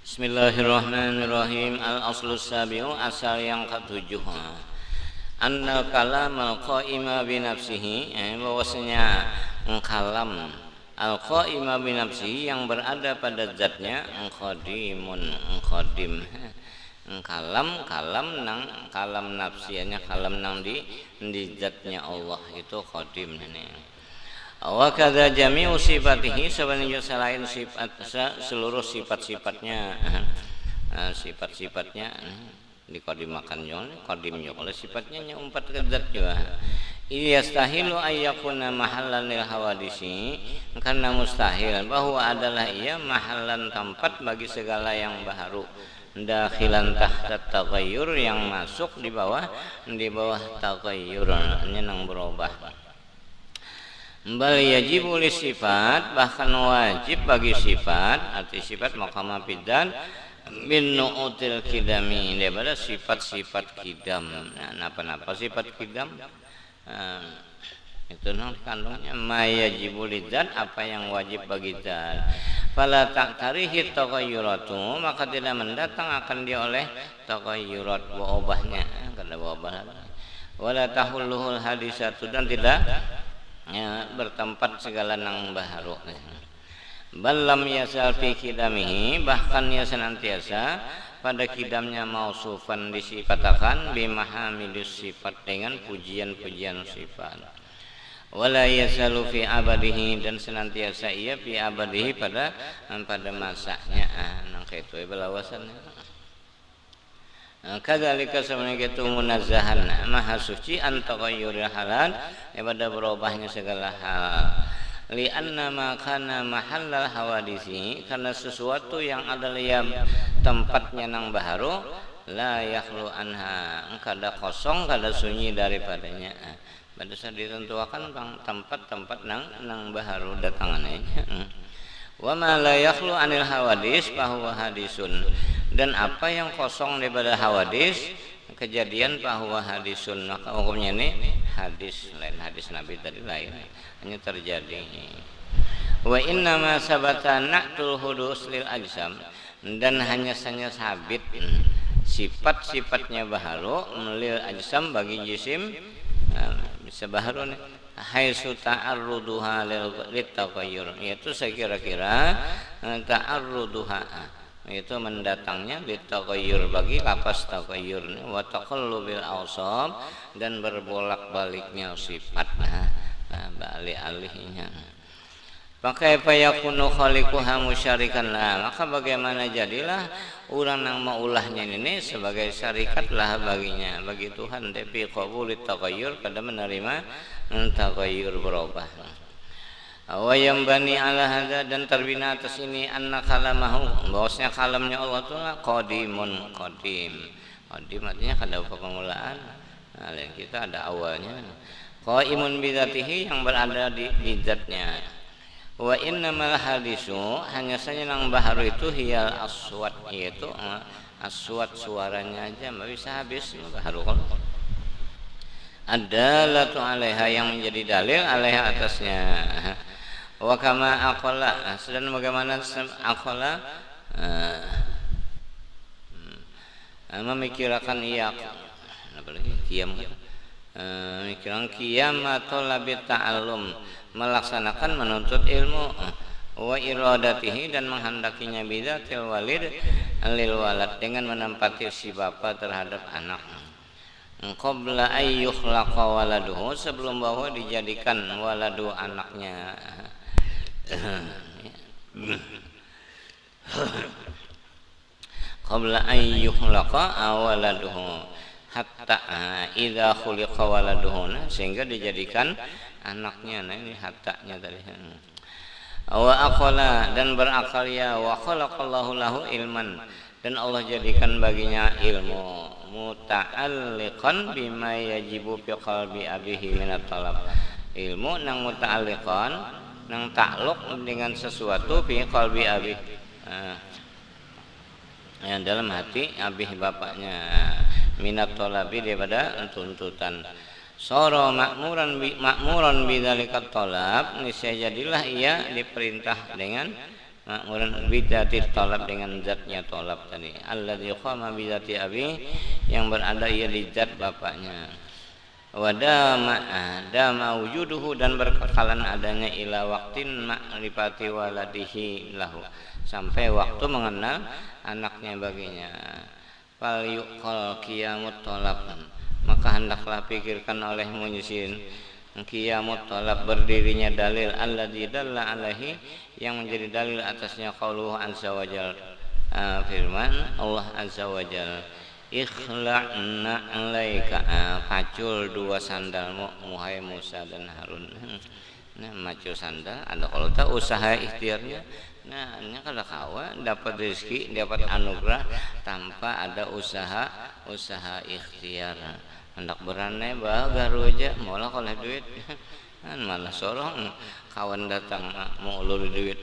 Bismillahirrahmanirrahim. Al-aslus sabi'u, asal yang ketujuh. Annal kalam al-qa'ima binafsihi, bahwasanya kalam al-qa'ima binafsihi yang berada pada zatnya, qadimun, qadim. Kalam nafsianya, kalam nang di zatnya Allah itu qadim ini. Wa kadza jami'u sifatihi, sebenarnya selain sifat seluruh sifat-sifatnya, sifat-sifatnya dikodimakan juga, kodim juga oleh sifatnya yang empat zat juga. Yastahilu ayyakuna mahallan lil hawadisi, karena mustahil bahwa adalah ia mahallan tempat bagi segala yang baharu, dakhilan tahta taghayyur, yang masuk di bawah taghayyur, yang berubah. Bal yajibu li sifat, bahkan wajib bagi sifat, arti sifat maqama bidan min nu'util kidami, daripada sifat-sifat kidam. Nah, apa sifat kidam? Itu kandungnya ma yajibu lidzat, apa yang wajib bagi zat. Fala ta'tarihi taghayyuratu, maka tidak mendatang akan dia oleh taghayyurat, berubahnya, kada berubah. Wala tahulluhul hadisatu, dan tidak bertempat segala nang baharu. Balam yasal fi kidamihi, bahkan ia senantiasa pada kidamnya mausufan disifatakan bimahamidus sifat, dengan pujian-pujian sifat. Wala yasalu fi abadihi, dan senantiasa ia fi abadihi pada masanya, nang itu belawasannya. Kadzalika sebenarnya itu munazzahan, maha suci an taghayyuril halal, daripada berubahnya segala hal. Li anna ma kana mahallal hawadisi, karena sesuatu yang adalah yang tempatnya nang baharu, la yakhlu anha, kada kosong, kada sunyi daripadanya. Pada saat ditentukan tempat-tempat nang baharu datangannya. Wa ma la yakhlu anil hawadis fahuwa hadisun, dan apa yang kosong daripada hawadis, kejadian bahwa hadisun, maka hukumnya ini hadis, lain hadis Nabi tadi, lain hanya terjadi. Wa inna ma sabata na'tul hudus lil ajsam, dan hanya sabit sifat-sifatnya baharu lil ajsam, bagi jisim bisa baharu nih, haitsu ta'arruduha lil taghayyur, yaitu sekira-kira ta'arruduha, itu mendatangnya litaghayyur, bagi lapas taghayyur, wa taqallubil awsab, dan berbolak-baliknya sifat, balik-alihnya. Maka yakunu khaliquha musyarikan lah, maka bagaimana jadilah orang yang maulahnya ini sebagai syarikat lah baginya, bagi Tuhan, tapi qabulit taghayyur, pada menerima taghayyur, berubah. Wa yambani ala hadza, dan terbina atas ini anna kalamahu, bahwasanya kalamnya Allah itu qadimun, qadim artinya kada permulaan. Nah, kita ada awalnya, qaimun bidzatihi, yang berada di zatnya. Wa innamal hadisu, hanya saja nang baharu itu hiyal aswat, yaitu aswat, suaranya aja enggak bisa habis baharu. Adalatu alaiha, yang menjadi dalil alaiha, atasnya. Wa kama aqala, sedang bagaimana aqala memikirkan iya, apalagi qiyam, memikirkan qiyam atau labit ta'allum, melaksanakan menuntut ilmu, wa iradatihi, dan menghendakinya bidatil walid lil walad, dengan menempati si bapa terhadap anak. Qabla ayyukhlaqa waladuhu, sebelum bahwa dijadikan waladu, anaknya. Qabla ayyukhlaqa waladuhu hatta idza khuliqa waladuhu, sehingga dijadikan anaknya. Nah, ini hattanya tadi. Wa aqala, dan berakal ya, wa khalaqallahu lahu ilman, dan Allah jadikan baginya ilmu, muta'alliqan bima yajibu fi qalbi abihi minat talab, ilmu nang muta'alliqan, nang takluk dengan sesuatu fi qalbi abih, yang dalam hati abih, bapaknya, minat talabi, daripada tuntutan. Soro makmuran bidzalika talab, niscaya jadilah ia diperintah dengan Kemudian bidati talab dengan zatnya talab tadi. Alladzi qama bidati abi yang berada ia di zat bapaknya. Dama wujuduhu dan berkekalan adanya ila waktin ma'rifati waladihi lahu sampai waktu mengenal anaknya baginya. Fal yuqal qiyamut talab maka hendaklah pikirkan oleh munyisin qiyamut talab berdirinya dalil alladzi dalla alaihi yang menjadi dalil atasnya qauluhu azza wajal firman Allah azza wajal ikhla'na alaika pacul dua sandalmu muhai Musa dan Harun. Nah macul sandal ada kalau tak usaha ikhtiarnya. Nah ini kalau kawa dapat rezeki dapat anugerah tanpa ada usaha ikhtiar. Hendak berane bah garu aja malah kalau duit kan malah sorong kawan datang mau ulur duit.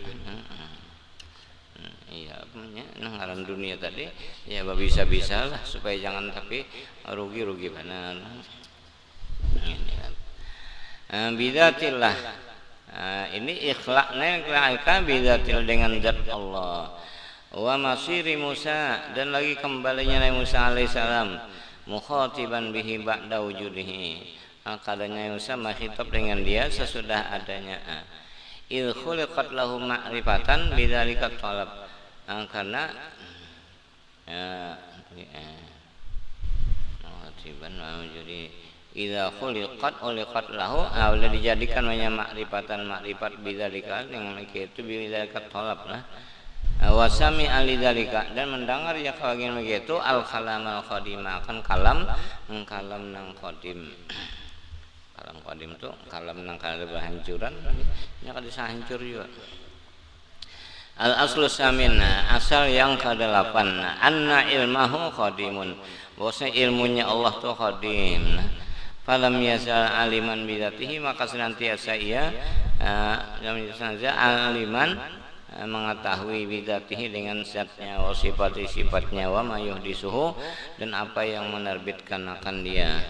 Iya punya ngaran dunia tadi ya bisa lah supaya jangan tapi rugi benar. Bidatillah ini ikhlaknya ikhlakkan bidatil dengan zat Allah. Wa masiri Musa dan lagi kembalinya Nabi Musa alaihissalam mukhatiban bihi ba'da wujudihi. Kadanya Musa makhitab dengan dia sesudah adanya. Il khuliqat lahu ma'rifatan bidzalika talab. Karena mukhatiban jadi idza khuliqat uliqat lahu awla dijadikan makrifatan makrifat bidzalika dengan itu bidzalika talab lah. Wasami alidzalika dan mendengar ya kawagian begitu al kalam al qadim akan kalam nang qadim. Kalam qadim itu kalam nang kada berhancuran nya kada hancur juga. Al aslu samina asal yang ke-8 anna ilmahu qadimun bahwasanya ilmunya Allah tuh qadim. Falam yazal aliman bidzatihi maka senantiasa ia aliman mengetahui bidzatihi dengan zatnya wa sifatnya wa mayuhdisuhu dan apa yang menerbitkan akan dia.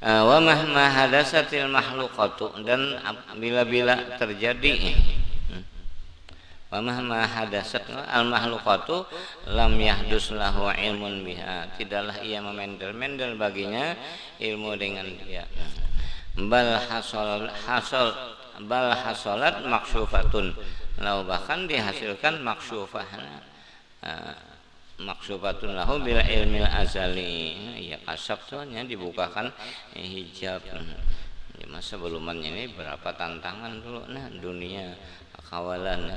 Wa mahma hadasatil makhluqatu dan bila terjadi wa mahma hadasat al makhluqatu lam yahdus lahu ilmun biha tidaklah ia memendel-mendel baginya ilmu dengan dia bal hasolat maksyufatun lau bahkan dihasilkan maksyufatun lahu bil ilmil azali ya kasab soalnya dibukakan hijab di masa belumannya ini berapa tantangan dulu nah dunia kawalan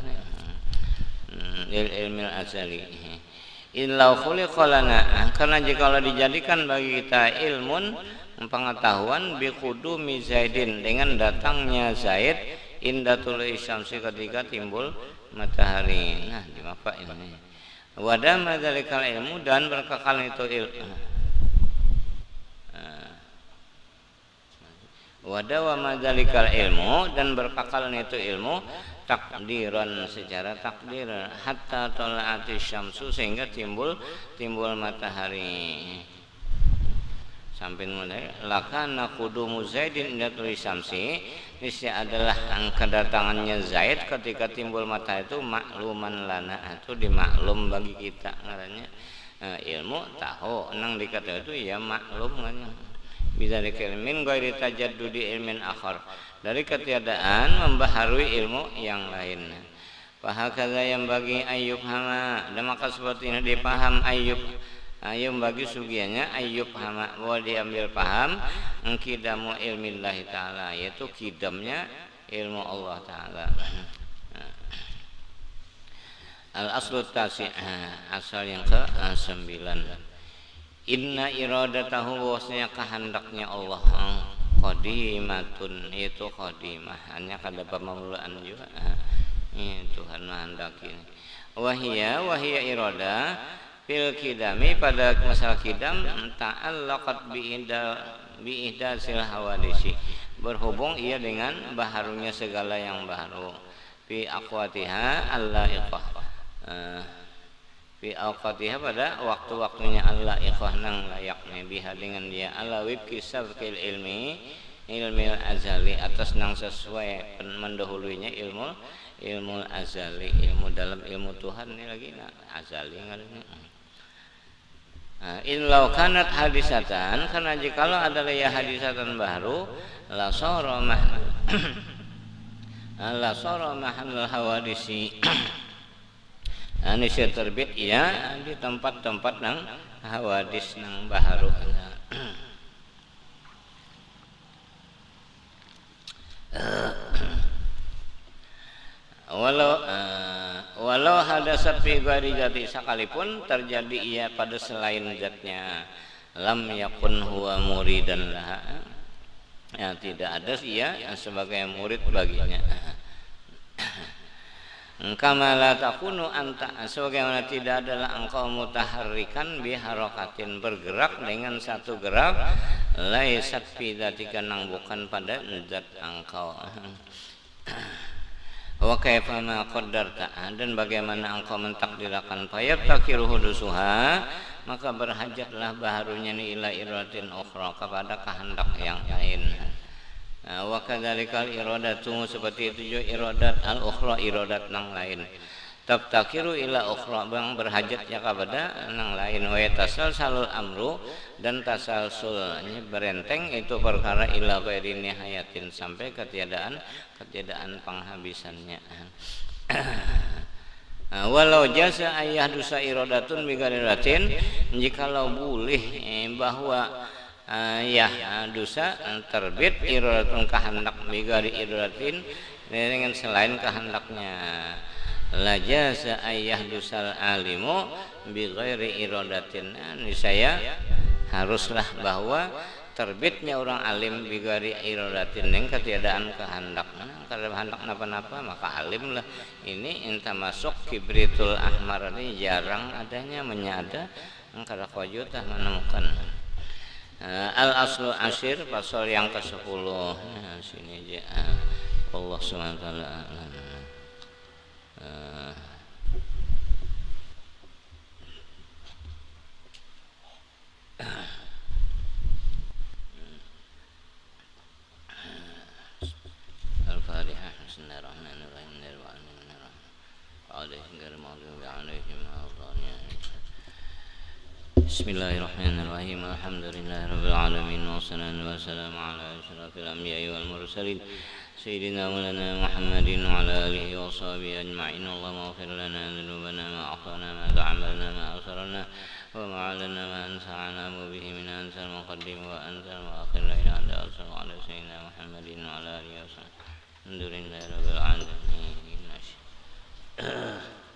ilmil azali illau khuliqalana karena jikalau dijadikan bagi kita ilmun pengetahuan biqudumi Zaidin dengan datangnya Zaid indatul isyamsi ketika timbul matahari nah di apa ini wadama dzalikal ilmu dan berkekal itu ilmu wadawama dzalikal ilmu dan berkekal itu ilmu takdiran secara takdir hatta tala'ati syamsu sehingga timbul matahari sampai mulai lakana qudumu Zaidin indatul syamsi ini adalah kedatangannya Zaid ketika timbul matahari itu makluman lana itu dimaklum bagi kita ngarannya ilmu tahu nang dikata itu ya maklum kan bisa dikelimin ghairi tajaddudi ilmin akhar dari ketiadaan membaharui ilmu yang lain. Fahakaza yang bagi Ayyub hama dan maka seperti ini dipaham Ayyub bagi sugiannya Ayyub hama bahwa diambil paham kidamu ilmillahi ta'ala yaitu kidamnya ilmu Allah ta'ala. Al aslu tasi' asal yang ke-9 inna iradatahu bahwasanya kehendaknya Allah qadimatun itu qadimah hanya kada pemuluan juga Tuhan menghendaki wahia irada fil kidami pada masalah kidam ta'allaqat bi ihdasil hawadisi berhubung ia dengan baharunya segala yang baharu fi aqwatiha allaiqah fi awqatiha pada waktu-waktunya Allah ikhwah nang layaknya biha dengan dia ala wibki sabqil ilmi azali atas nang sesuai mendahulunya ilmu azali, ilmu dalam ilmu Tuhan ini lagi azali ngarannya. Illau kanat hadisatan, karena jikalau adalah ya hadisatan baru, la sara mahal hawadisi. Ini terbit ya di tempat-tempat nang hawadis nang baharu. Walau hadasat fi ghairi zati, sekalipun terjadi ia pada selain zatnya, lam yakun huwa muridan laha, ya tidak ada ia sebagai murid baginya. Kama la takunu anta, sebagaimana tidak adalah engkau mutaharrikan biharakatin, bergerak dengan satu gerak, laisat fi dzatika, nang bukan pada zat engkau. Wa kaifa ma qaddarta, dan bagaimana engkau mentakdirkan fayatakiru hudusuha, maka berhajatlah baharunya ni ila iratin ukhra, kepada kehendak yang lain. Wa kadzalikal iradatu, seperti itu juga iradat al ukhra, iradat nang lain. Tabtakiru ila ukhra, bang berhajatnya kepada nang lain. Wa yatasalsalul amru, dan tasalsulnya berenteng itu perkara ila ghairi nihayatin, sampai ketiadaan penghabisannya. Walau jasa ayah dusa iradatun bigariratin, jikalau boleh bahwa dusa terbit iradatun kehendak bigari iradatin, dengan selain kehendaknya. La jasa ayah dusal alimu bighairi iradatin, saya haruslah bahwa terbitnya orang alim bigari iradatin, yang ketiadaan kehendak. Kalau kehendak napa-napa maka alim lah. Ini inta masuk kibritul ahmar ini jarang adanya, menyada angkara kojutah menemukan. Al aslu asyir, pasal yang ke-10. Sini aja. Allah SWT. Al-Fatihah. Bismillahirrahmanirrahim. Bismillahirrahmanirrahim. Alhamdulillahirabbil alamin, wassalatu wassalamu ala asyrafil anbiya'i wal mursalin sayyidina maulana Muhammadin wa ala alihi wa sahbihi ajma'in. Allahumma ighfir lana dhunubana ma akhtana ma ta'amalna ma asrarna wa ma 'alana ma ansa'ana bihi min ansal muqaddim wa ansal muakhir, la ilaha illa anta, sallallahu ala sayyidina Muhammadin wa ala alihi wa sahbihi. Alhamdulillahirabbil alamin.